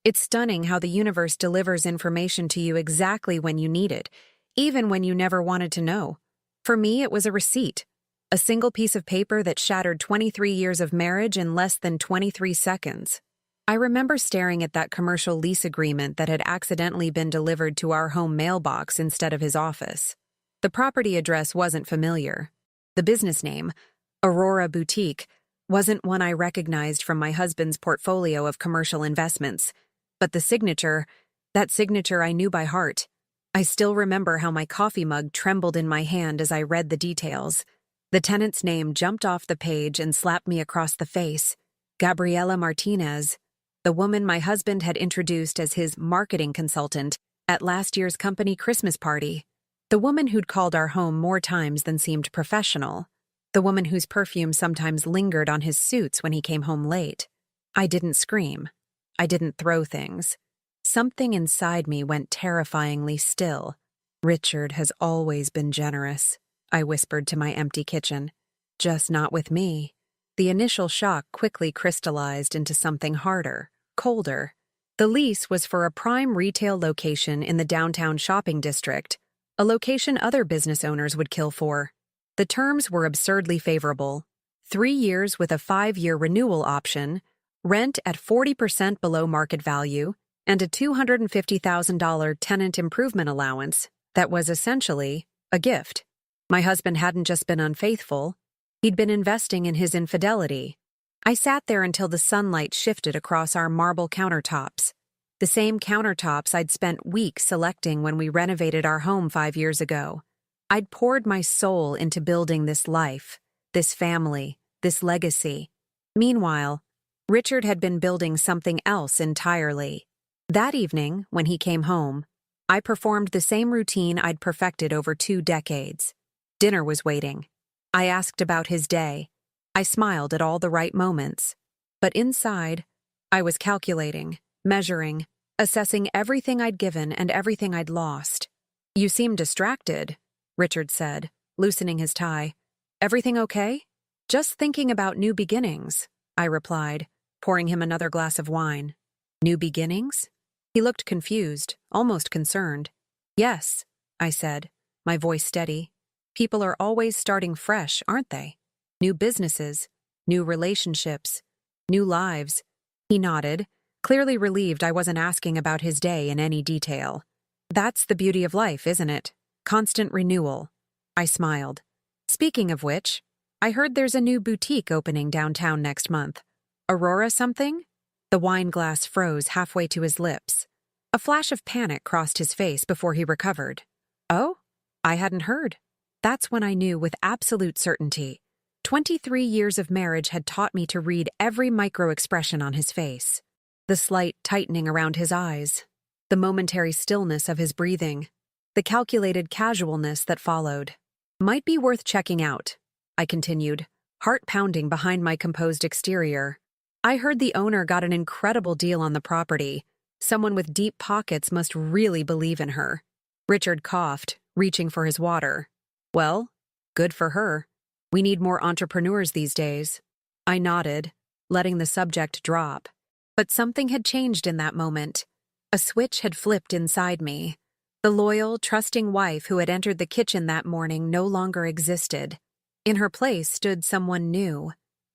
It's stunning how the universe delivers information to you exactly when you need it, even when you never wanted to know. For me, it was a receipt. A single piece of paper that shattered 23 years of marriage in less than 23 seconds. I remember staring at that commercial lease agreement that had accidentally been delivered to our home mailbox instead of his office. The property address wasn't familiar. The business name, Aurora Boutique, wasn't one I recognized from my husband's portfolio of commercial investments. But the signature, that signature I knew by heart. I still remember how my coffee mug trembled in my hand as I read the details. The tenant's name jumped off the page and slapped me across the face. Gabriela Martinez, the woman my husband had introduced as his marketing consultant at last year's company Christmas party. The woman who'd called our home more times than seemed professional. The woman whose perfume sometimes lingered on his suits when he came home late. I didn't scream. I didn't throw things. Something inside me went terrifyingly still. Richard has always been generous, I whispered to my empty kitchen. Just not with me. The initial shock quickly crystallized into something harder, colder. The lease was for a prime retail location in the downtown shopping district, a location other business owners would kill for. The terms were absurdly favorable. 3 years with a 5-year renewal option, rent at 40% below market value, and a $250,000 tenant improvement allowance that was essentially a gift. My husband hadn't just been unfaithful, he'd been investing in his infidelity. I sat there until the sunlight shifted across our marble countertops, the same countertops I'd spent weeks selecting when we renovated our home 5 years ago. I'd poured my soul into building this life, this family, this legacy. Meanwhile, Richard had been building something else entirely. That evening, when he came home, I performed the same routine I'd perfected over 2 decades. Dinner was waiting. I asked about his day. I smiled at all the right moments. But inside, I was calculating, measuring, assessing everything I'd given and everything I'd lost. "You seem distracted," Richard said, loosening his tie. "Everything okay?" "Just thinking about new beginnings," I replied, pouring him another glass of wine. "New beginnings?" He looked confused, almost concerned. "Yes," I said, my voice steady. "People are always starting fresh, aren't they? New businesses, new relationships, new lives." He nodded, clearly relieved I wasn't asking about his day in any detail. "That's the beauty of life, isn't it? Constant renewal." I smiled. "Speaking of which, I heard there's a new boutique opening downtown next month. Aurora something?" The wine glass froze halfway to his lips. A flash of panic crossed his face before he recovered. "Oh? I hadn't heard." That's when I knew with absolute certainty. 23 years of marriage had taught me to read every micro-expression on his face. The slight tightening around his eyes, the momentary stillness of his breathing, the calculated casualness that followed. "Might be worth checking out," I continued, heart pounding behind my composed exterior. "I heard the owner got an incredible deal on the property. Someone with deep pockets must really believe in her." Richard coughed, reaching for his water. "Well, good for her. We need more entrepreneurs these days." I nodded, letting the subject drop. But something had changed in that moment. A switch had flipped inside me. The loyal, trusting wife who had entered the kitchen that morning no longer existed. In her place stood someone new,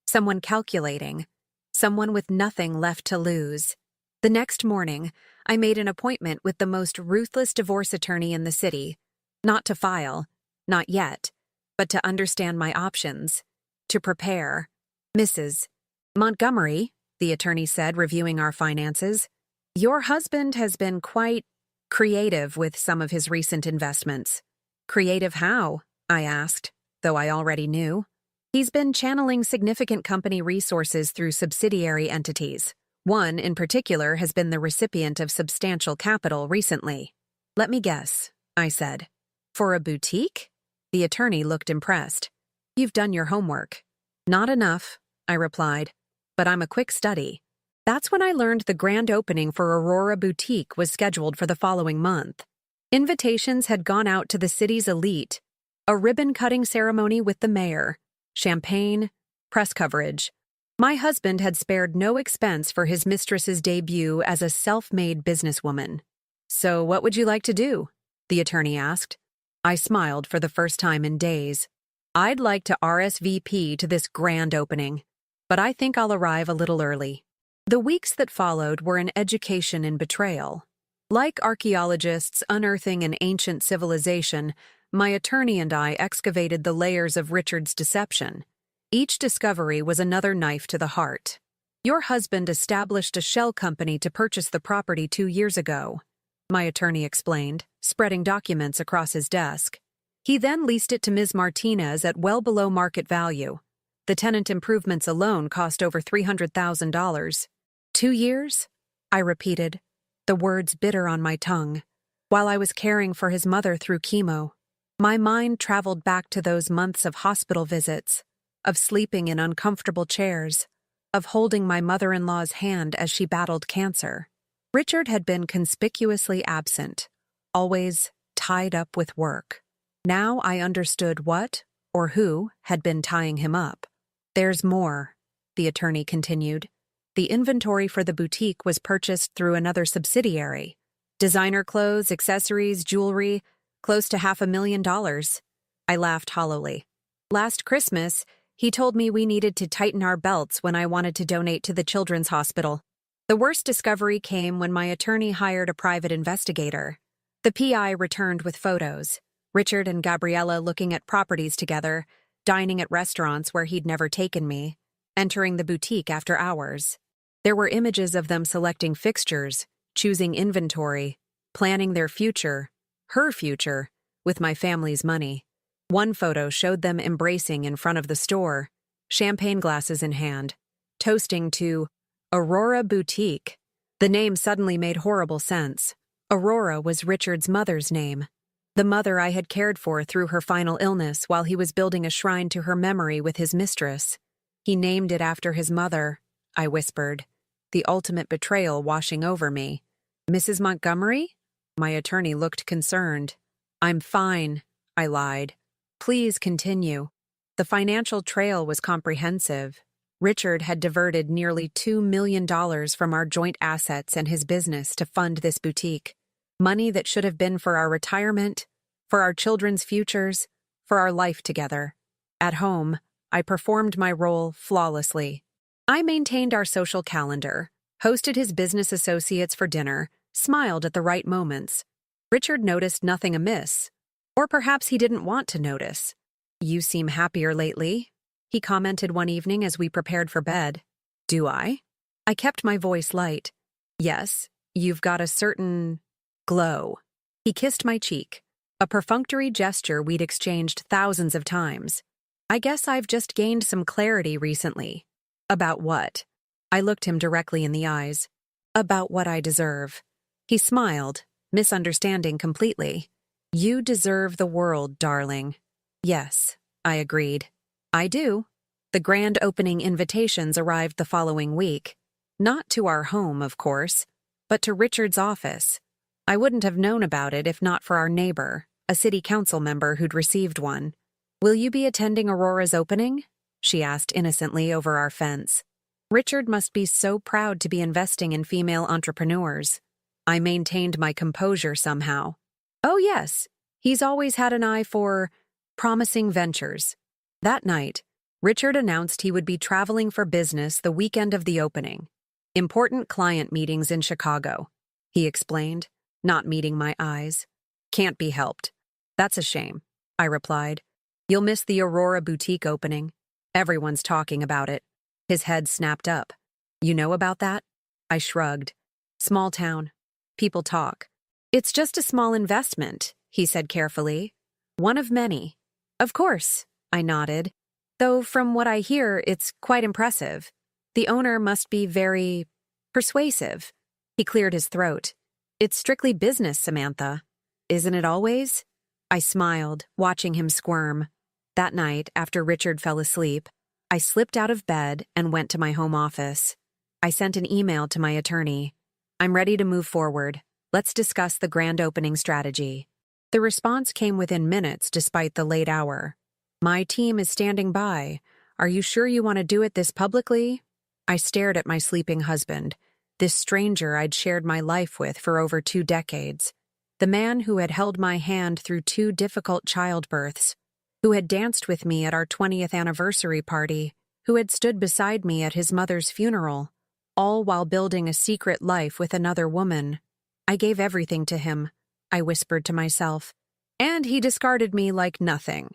someone calculating, someone with nothing left to lose. The next morning, I made an appointment with the most ruthless divorce attorney in the city. Not to file, not yet, but to understand my options, to prepare. "Mrs. Montgomery," the attorney said, reviewing our finances, "your husband has been quite creative with some of his recent investments." "Creative how?" I asked, though I already knew. "He's been channeling significant company resources through subsidiary entities. One, in particular, has been the recipient of substantial capital recently." "Let me guess," I said. "For a boutique?" The attorney looked impressed. "You've done your homework." "Not enough," I replied, "but I'm a quick study." That's when I learned the grand opening for Aurora Boutique was scheduled for the following month. Invitations had gone out to the city's elite, a ribbon-cutting ceremony with the mayor, champagne, press coverage. My husband had spared no expense for his mistress's debut as a self-made businesswoman. "So what would you like to do?" the attorney asked. I smiled for the first time in days. "I'd like to RSVP to this grand opening, but I think I'll arrive a little early." The weeks that followed were an education in betrayal. Like archaeologists unearthing an ancient civilization, my attorney and I excavated the layers of Richard's deception. Each discovery was another knife to the heart. "Your husband established a shell company to purchase the property 2 years ago," my attorney explained, spreading documents across his desk. "He then leased it to Ms. Martinez at well below market value. The tenant improvements alone cost over $300,000. 2 years?" I repeated, the words bitter on my tongue, while I was caring for his mother through chemo. My mind traveled back to those months of hospital visits, of sleeping in uncomfortable chairs, of holding my mother-in-law's hand as she battled cancer. Richard had been conspicuously absent, always tied up with work. Now I understood what, or who, had been tying him up. "There's more," the attorney continued. "The inventory for the boutique was purchased through another subsidiary. Designer clothes, accessories, jewelry, close to $500,000. I laughed hollowly. "Last Christmas, he told me we needed to tighten our belts when I wanted to donate to the children's hospital." The worst discovery came when my attorney hired a private investigator. The PI returned with photos. Richard and Gabriella looking at properties together, dining at restaurants where he'd never taken me, entering the boutique after hours. There were images of them selecting fixtures, choosing inventory, planning their future, her future, with my family's money. One photo showed them embracing in front of the store, champagne glasses in hand, toasting to Aurora Boutique. The name suddenly made horrible sense. Aurora was Richard's mother's name, the mother I had cared for through her final illness while he was building a shrine to her memory with his mistress. "He named it after his mother," I whispered, the ultimate betrayal washing over me. "Mrs. Montgomery?" My attorney looked concerned. "I'm fine," I lied. "Please continue." The financial trail was comprehensive. Richard had diverted nearly $2 million from our joint assets and his business to fund this boutique. Money that should have been for our retirement, for our children's futures, for our life together. At home, I performed my role flawlessly. I maintained our social calendar, hosted his business associates for dinner, smiled at the right moments. Richard noticed nothing amiss. Or perhaps he didn't want to notice. "You seem happier lately," he commented one evening as we prepared for bed. "Do I?" I kept my voice light. "Yes, you've got a certain glow." He kissed my cheek, a perfunctory gesture we'd exchanged thousands of times. "I guess I've just gained some clarity recently." "About what?" I looked him directly in the eyes. "About what I deserve." He smiled, misunderstanding completely. "You deserve the world, darling." "Yes," I agreed. "I do." The grand opening invitations arrived the following week. Not to our home, of course, but to Richard's office. I wouldn't have known about it if not for our neighbor, a city council member who'd received one. "Will you be attending Aurora's opening?" she asked innocently over our fence. Richard must be so proud to be investing in female entrepreneurs. I maintained my composure somehow. "Oh yes, he's always had an eye for promising ventures." That night, Richard announced he would be traveling for business the weekend of the opening. "Important client meetings in Chicago," he explained, not meeting my eyes. "Can't be helped." "That's a shame," I replied. "You'll miss the Aurora Boutique opening. Everyone's talking about it." His head snapped up. "You know about that?" I shrugged. "Small town. People talk." "It's just a small investment," he said carefully. "One of many." "Of course," I nodded. "Though from what I hear, it's quite impressive. The owner must be very persuasive." He cleared his throat. "It's strictly business, Samantha." "Isn't it always?" I smiled, watching him squirm. That night, after Richard fell asleep, I slipped out of bed and went to my home office. I sent an email to my attorney. "I'm ready to move forward. Let's discuss the grand opening strategy." The response came within minutes despite the late hour. "My team is standing by. Are you sure you want to do it this publicly?" I stared at my sleeping husband, this stranger I'd shared my life with for over 2 decades, the man who had held my hand through 2 difficult childbirths, who had danced with me at our 20th anniversary party, who had stood beside me at his mother's funeral, all while building a secret life with another woman. I gave everything to him, I whispered to myself, and he discarded me like nothing.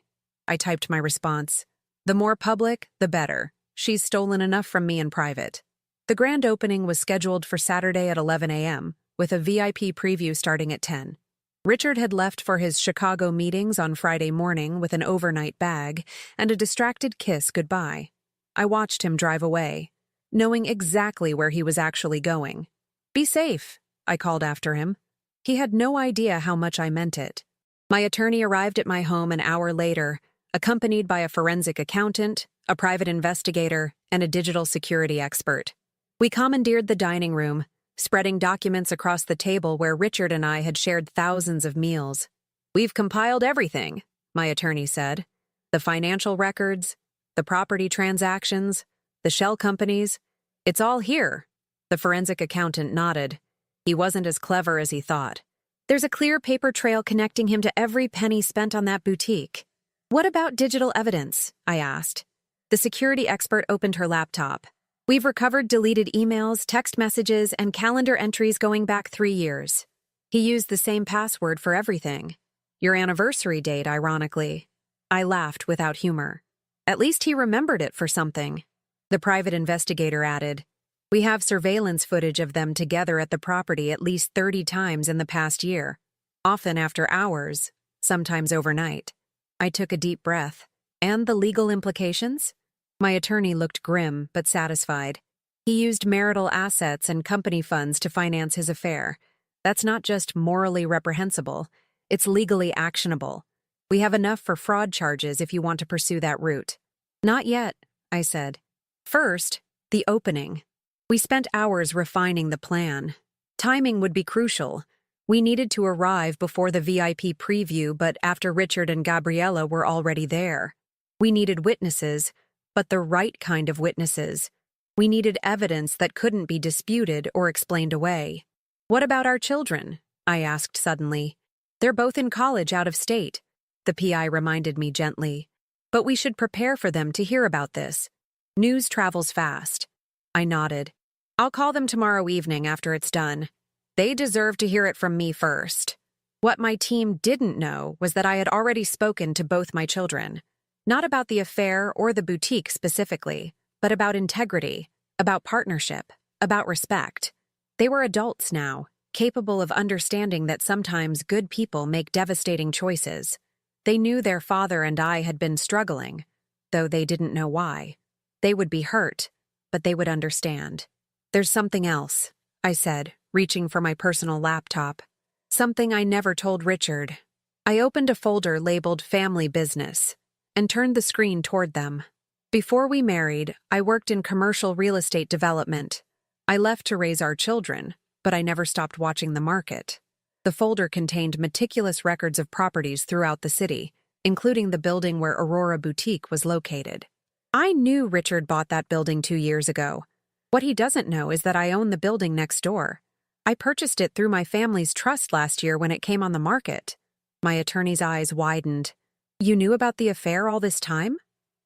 I typed my response. The more public, the better. She's stolen enough from me in private. The grand opening was scheduled for Saturday at 11 a.m., with a VIP preview starting at 10. Richard had left for his Chicago meetings on Friday morning with an overnight bag and a distracted kiss goodbye. I watched him drive away, knowing exactly where he was actually going. Be safe, I called after him. He had no idea how much I meant it. My attorney arrived at my home an hour later, accompanied by a forensic accountant, a private investigator, and a digital security expert. We commandeered the dining room, spreading documents across the table where Richard and I had shared thousands of meals. We've compiled everything, my attorney said. The financial records, the property transactions, the shell companies. It's all here. The forensic accountant nodded. He wasn't as clever as he thought. There's a clear paper trail connecting him to every penny spent on that boutique. What about digital evidence? I asked. The security expert opened her laptop. We've recovered deleted emails, text messages, and calendar entries going back 3 years. He used the same password for everything. Your anniversary date, ironically. I laughed without humor. At least he remembered it for something. The private investigator added, We have surveillance footage of them together at the property at least 30 times in the past year, often after hours, sometimes overnight. I took a deep breath. And the legal implications? My attorney looked grim but satisfied. He used marital assets and company funds to finance his affair. That's not just morally reprehensible, it's legally actionable. We have enough for fraud charges if you want to pursue that route. Not yet, I said. First, the opening. We spent hours refining the plan. Timing would be crucial. We needed to arrive before the VIP preview, but after Richard and Gabriella were already there. We needed witnesses, but the right kind of witnesses. We needed evidence that couldn't be disputed or explained away. What about our children? I asked suddenly. They're both in college out of state, the PI reminded me gently. But we should prepare for them to hear about this. News travels fast. I nodded. I'll call them tomorrow evening after it's done. They deserve to hear it from me first. What my team didn't know was that I had already spoken to both my children. Not about the affair or the boutique specifically, but about integrity, about partnership, about respect. They were adults now, capable of understanding that sometimes good people make devastating choices. They knew their father and I had been struggling, though they didn't know why. They would be hurt, but they would understand. There's something else, I said, reaching for my personal laptop. Something I never told Richard. I opened a folder labeled Family Business and turned the screen toward them. Before we married, I worked in commercial real estate development. I left to raise our children, but I never stopped watching the market. The folder contained meticulous records of properties throughout the city, including the building where Aurora Boutique was located. I knew Richard bought that building 2 years ago. What he doesn't know is that I own the building next door. I purchased it through my family's trust last year when it came on the market. My attorney's eyes widened. You knew about the affair all this time?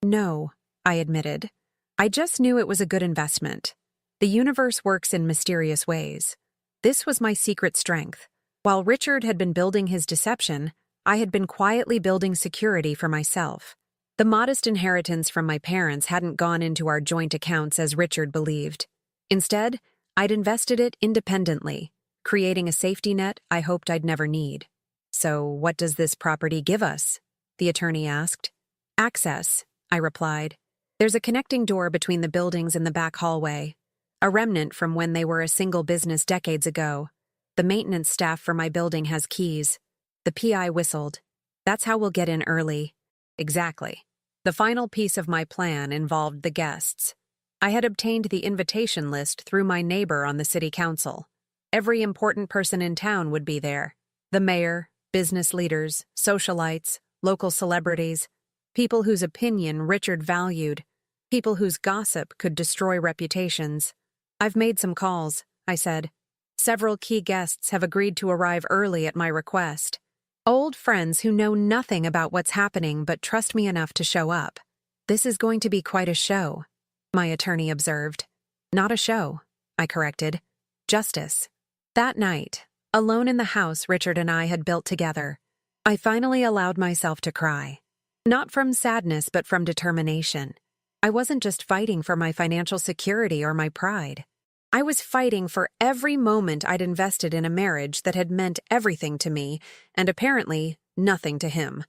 No, I admitted. I just knew it was a good investment. The universe works in mysterious ways. This was my secret strength. While Richard had been building his deception, I had been quietly building security for myself. The modest inheritance from my parents hadn't gone into our joint accounts as Richard believed. Instead, I'd invested it independently, creating a safety net I hoped I'd never need. So what does this property give us? The attorney asked. Access, I replied. There's a connecting door between the buildings in the back hallway, a remnant from when they were a single business decades ago. The maintenance staff for my building has keys. The PI whistled. That's how we'll get in early. Exactly. The final piece of my plan involved the guests. I had obtained the invitation list through my neighbor on the city council. Every important person in town would be there. The mayor, business leaders, socialites, local celebrities, people whose opinion Richard valued. People whose gossip could destroy reputations. I've made some calls, I said. Several key guests have agreed to arrive early at my request. Old friends who know nothing about what's happening but trust me enough to show up. This is going to be quite a show, my attorney observed. Not a show, I corrected. Justice. That night, alone in the house Richard and I had built together, I finally allowed myself to cry. Not from sadness, but from determination. I wasn't just fighting for my financial security or my pride. I was fighting for every moment I'd invested in a marriage that had meant everything to me, and apparently nothing to him.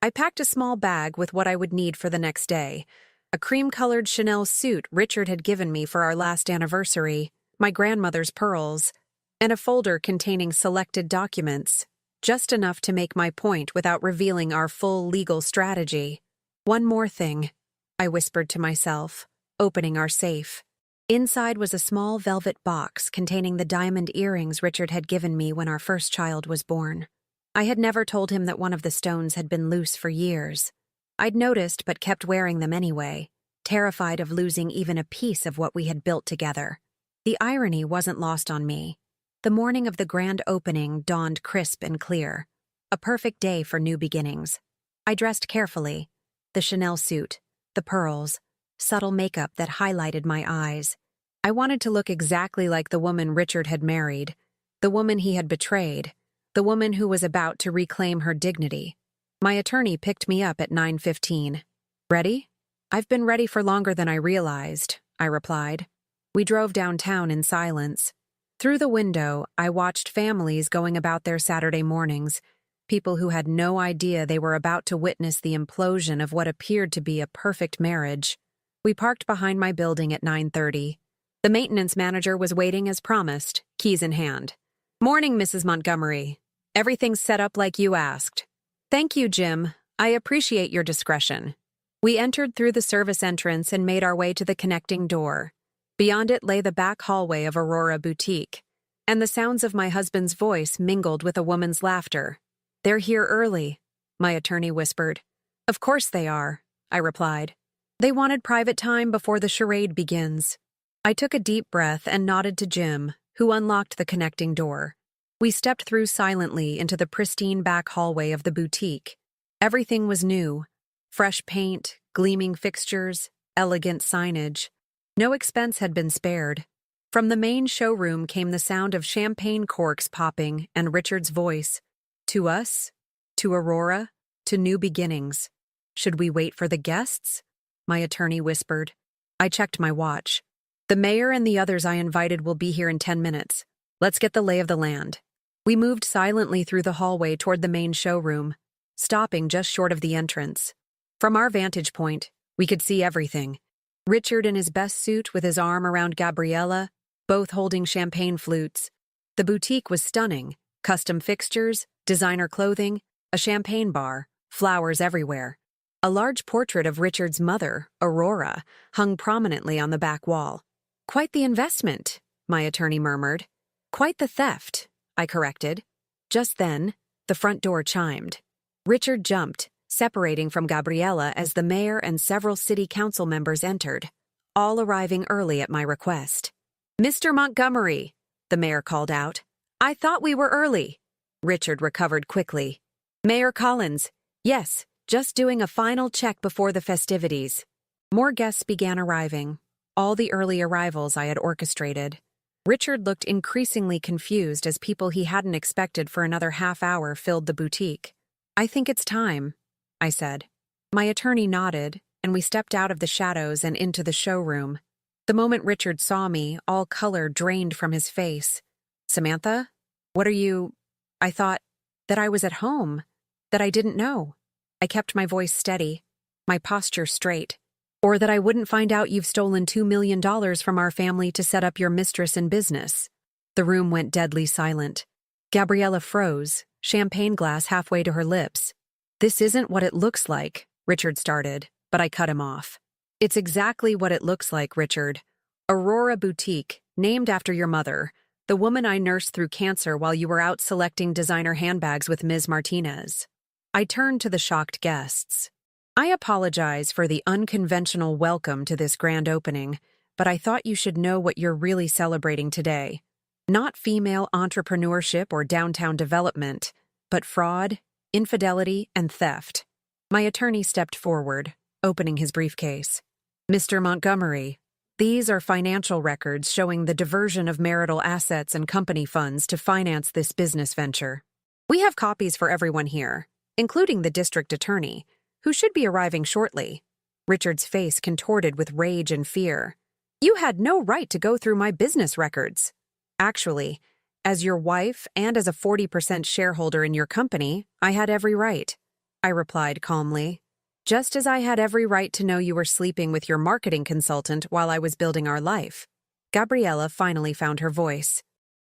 I packed a small bag with what I would need for the next day. A cream-colored Chanel suit Richard had given me for our last anniversary, my grandmother's pearls, and a folder containing selected documents, just enough to make my point without revealing our full legal strategy. One more thing, I whispered to myself, opening our safe. Inside was a small velvet box containing the diamond earrings Richard had given me when our first child was born. I had never told him that one of the stones had been loose for years. I'd noticed but kept wearing them anyway, terrified of losing even a piece of what we had built together. The irony wasn't lost on me. The morning of the grand opening dawned crisp and clear, a perfect day for new beginnings. I dressed carefully, the Chanel suit, the pearls, subtle makeup that highlighted my eyes. I wanted to look exactly like the woman Richard had married, the woman he had betrayed, the woman who was about to reclaim her dignity. My attorney picked me up at 9:15. Ready? I've been ready for longer than I realized, I replied. We drove downtown in silence. Through the window, I watched families going about their Saturday mornings, people who had no idea they were about to witness the implosion of what appeared to be a perfect marriage. We parked behind my building at 9:30. The maintenance manager was waiting as promised, keys in hand. Morning, Mrs. Montgomery. Everything's set up like you asked. Thank you, Jim. I appreciate your discretion. We entered through the service entrance and made our way to the connecting door. Beyond it lay the back hallway of Aurora Boutique, and the sounds of my husband's voice mingled with a woman's laughter. They're here early, my attorney whispered. Of course they are, I replied. They wanted private time before the charade begins. I took a deep breath and nodded to Jim, who unlocked the connecting door. We stepped through silently into the pristine back hallway of the boutique. Everything was new. Fresh paint, gleaming fixtures, elegant signage. No expense had been spared. From the main showroom came the sound of champagne corks popping and Richard's voice. To us, to Aurora, to new beginnings. Should we wait for the guests? My attorney whispered. I checked my watch. The mayor and the others I invited will be here in 10 minutes. Let's get the lay of the land. We moved silently through the hallway toward the main showroom, stopping just short of the entrance. From our vantage point, we could see everything. Richard in his best suit with his arm around Gabriella, both holding champagne flutes. The boutique was stunning. Custom fixtures, designer clothing, a champagne bar, flowers everywhere. A large portrait of Richard's mother, Aurora, hung prominently on the back wall. Quite the investment, my attorney murmured. Quite the theft, I corrected. Just then, the front door chimed. Richard jumped, separating from Gabriella as the mayor and several city council members entered, all arriving early at my request. Mr. Montgomery, the mayor called out. I thought we were early. Richard recovered quickly. Mayor Collins, yes, just doing a final check before the festivities. More guests began arriving, all the early arrivals I had orchestrated. Richard looked increasingly confused as people he hadn't expected for another half hour filled the boutique. I think it's time, I said. My attorney nodded, and we stepped out of the shadows and into the showroom. The moment Richard saw me, all color drained from his face. Samantha? What are you... I thought that I was at home, that I didn't know. I kept my voice steady, my posture straight. Or that I wouldn't find out you've stolen $2 million from our family to set up your mistress in business. The room went deadly silent. Gabriella froze, champagne glass halfway to her lips. This isn't what it looks like, Richard started, but I cut him off. It's exactly what it looks like, Richard. Aurora Boutique, named after your mother, the woman I nursed through cancer while you were out selecting designer handbags with Ms. Martinez. I turned to the shocked guests. I apologize for the unconventional welcome to this grand opening, but I thought you should know what you're really celebrating today. Not female entrepreneurship or downtown development, but fraud, infidelity, and theft. My attorney stepped forward, opening his briefcase. Mr. Montgomery, these are financial records showing the diversion of marital assets and company funds to finance this business venture. We have copies for everyone here, including the district attorney, who should be arriving shortly. Richard's face contorted with rage and fear. You had no right to go through my business records. Actually, as your wife and as a 40% shareholder in your company, I had every right. I replied calmly. Just as I had every right to know you were sleeping with your marketing consultant while I was building our life. Gabriella finally found her voice.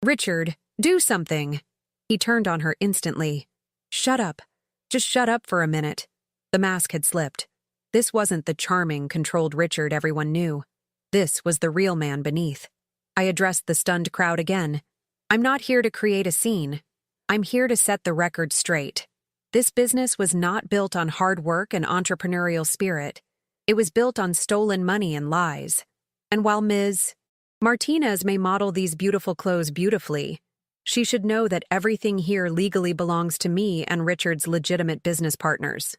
Richard, do something. He turned on her instantly. Shut up. Just shut up for a minute. The mask had slipped. This wasn't the charming, controlled Richard everyone knew. This was the real man beneath. I addressed the stunned crowd again. I'm not here to create a scene. I'm here to set the record straight. This business was not built on hard work and entrepreneurial spirit. It was built on stolen money and lies. And while Ms. Martinez may model these beautiful clothes beautifully, she should know that everything here legally belongs to me and Richard's legitimate business partners.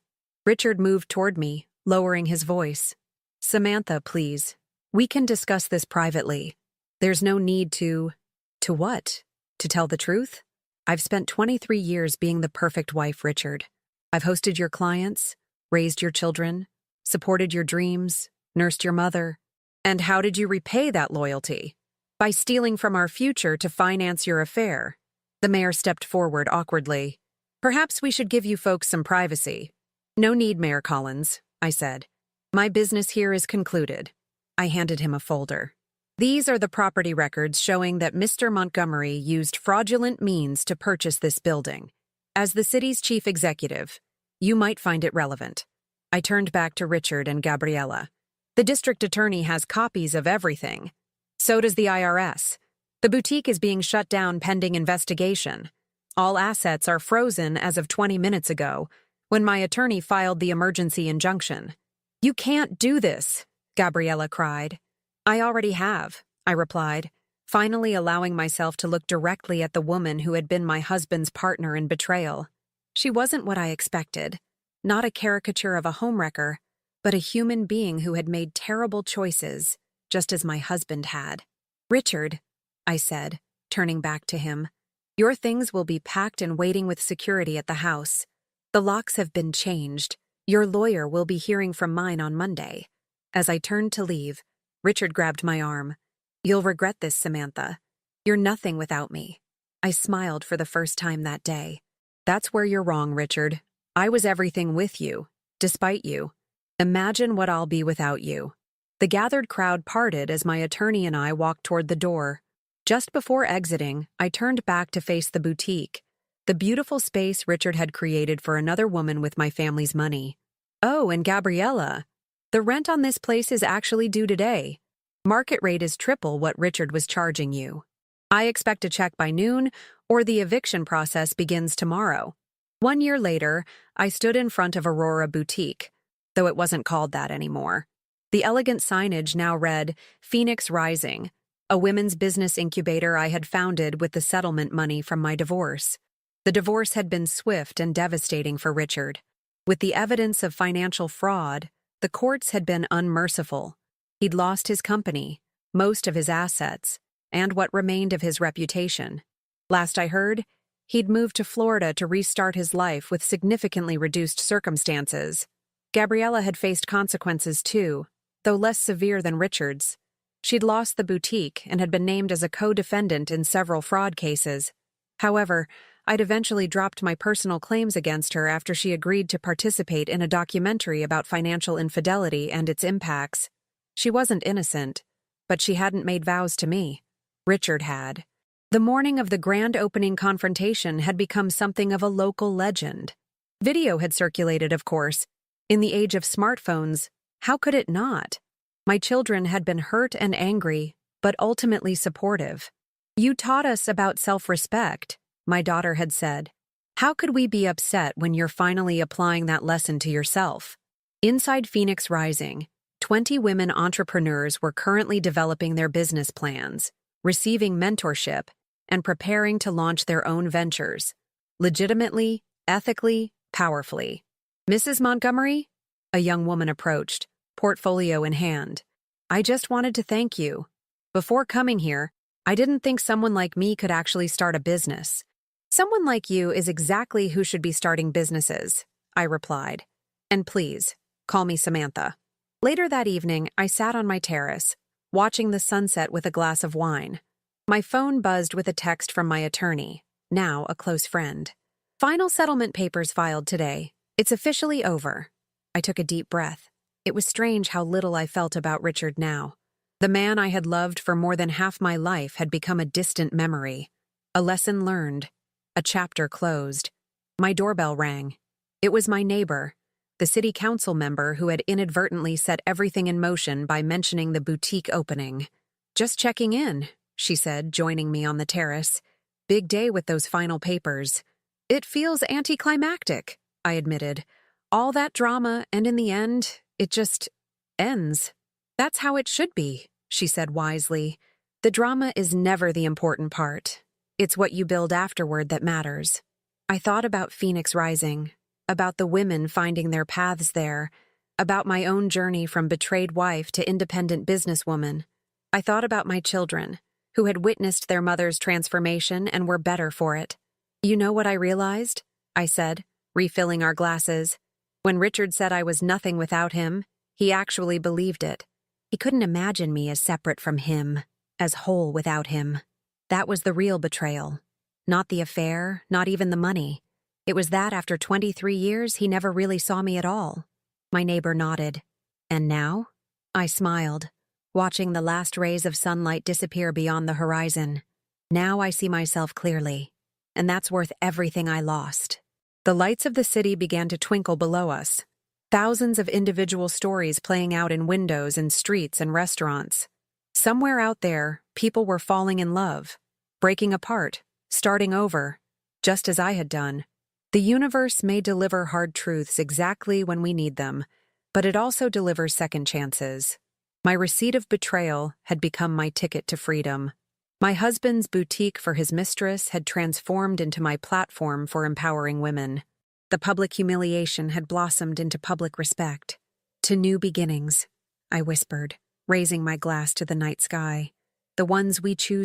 Richard moved toward me, lowering his voice. Samantha, please. We can discuss this privately. There's no need to... To what? To tell the truth? I've spent 23 years being the perfect wife, Richard. I've hosted your clients, raised your children, supported your dreams, nursed your mother. And how did you repay that loyalty? By stealing from our future to finance your affair. The mayor stepped forward awkwardly. Perhaps we should give you folks some privacy. No need, Mayor Collins, I said. My business here is concluded. I handed him a folder. These are the property records showing that Mr. Montgomery used fraudulent means to purchase this building. As the city's chief executive, you might find it relevant. I turned back to Richard and Gabriella. The district attorney has copies of everything. So does the IRS. The boutique is being shut down pending investigation. All assets are frozen as of 20 minutes ago, when my attorney filed the emergency injunction. You can't do this, Gabriella cried. I already have, I replied, finally allowing myself to look directly at the woman who had been my husband's partner in betrayal. She wasn't what I expected, not a caricature of a homewrecker, but a human being who had made terrible choices, just as my husband had. Richard, I said, turning back to him, your things will be packed and waiting with security at the house. The locks have been changed. Your lawyer will be hearing from mine on Monday. As I turned to leave, Richard grabbed my arm. You'll regret this, Samantha. You're nothing without me. I smiled for the first time that day. That's where you're wrong, Richard. I was everything with you, despite you. Imagine what I'll be without you. The gathered crowd parted as my attorney and I walked toward the door. Just before exiting, I turned back to face the boutique, the beautiful space Richard had created for another woman with my family's money. Oh, and Gabriella. The rent on this place is actually due today. Market rate is triple what Richard was charging you. I expect a check by noon, or the eviction process begins tomorrow. 1 year later, I stood in front of Aurora Boutique, though it wasn't called that anymore. The elegant signage now read, Phoenix Rising, a women's business incubator I had founded with the settlement money from my divorce. The divorce had been swift and devastating for Richard. With the evidence of financial fraud, the courts had been unmerciful. He'd lost his company, most of his assets, and what remained of his reputation. Last I heard, he'd moved to Florida to restart his life with significantly reduced circumstances. Gabriella had faced consequences too, though less severe than Richard's. She'd lost the boutique and had been named as a co-defendant in several fraud cases. However, I'd eventually dropped my personal claims against her after she agreed to participate in a documentary about financial infidelity and its impacts. She wasn't innocent, but she hadn't made vows to me. Richard had. The morning of the grand opening confrontation had become something of a local legend. Video had circulated, of course. In the age of smartphones, how could it not? My children had been hurt and angry, but ultimately supportive. You taught us about self-respect, my daughter had said. How could we be upset when you're finally applying that lesson to yourself? Inside Phoenix Rising, 20 women entrepreneurs were currently developing their business plans, receiving mentorship, and preparing to launch their own ventures. Legitimately, ethically, powerfully. Mrs. Montgomery? A young woman approached, portfolio in hand. I just wanted to thank you. Before coming here, I didn't think someone like me could actually start a business. Someone like you is exactly who should be starting businesses, I replied. And please, call me Samantha. Later that evening, I sat on my terrace, watching the sunset with a glass of wine. My phone buzzed with a text from my attorney, now a close friend. Final settlement papers filed today. It's officially over. I took a deep breath. It was strange how little I felt about Richard now. The man I had loved for more than half my life had become a distant memory. A lesson learned. A chapter closed. My doorbell rang. It was my neighbor, the city council member who had inadvertently set everything in motion by mentioning the boutique opening. Just checking in, she said, joining me on the terrace. Big day with those final papers. It feels anticlimactic, I admitted. All that drama, and in the end, it just ends. That's how it should be, she said wisely. The drama is never the important part. It's what you build afterward that matters. I thought about Phoenix Rising, about the women finding their paths there, about my own journey from betrayed wife to independent businesswoman. I thought about my children, who had witnessed their mother's transformation and were better for it. You know what I realized? I said, refilling our glasses. When Richard said I was nothing without him, he actually believed it. He couldn't imagine me as separate from him, as whole without him. That was the real betrayal. Not the affair, not even the money. It was that after 23 years, he never really saw me at all. My neighbor nodded. And now? I smiled, watching the last rays of sunlight disappear beyond the horizon. Now I see myself clearly, and that's worth everything I lost. The lights of the city began to twinkle below us. Thousands of individual stories playing out in windows and streets and restaurants. Somewhere out there, people were falling in love, breaking apart, starting over, just as I had done. The universe may deliver hard truths exactly when we need them, but it also delivers second chances. My receipt of betrayal had become my ticket to freedom. My husband's boutique for his mistress had transformed into my platform for empowering women. The public humiliation had blossomed into public respect. To new beginnings, I whispered, raising my glass to the night sky. The ones we choose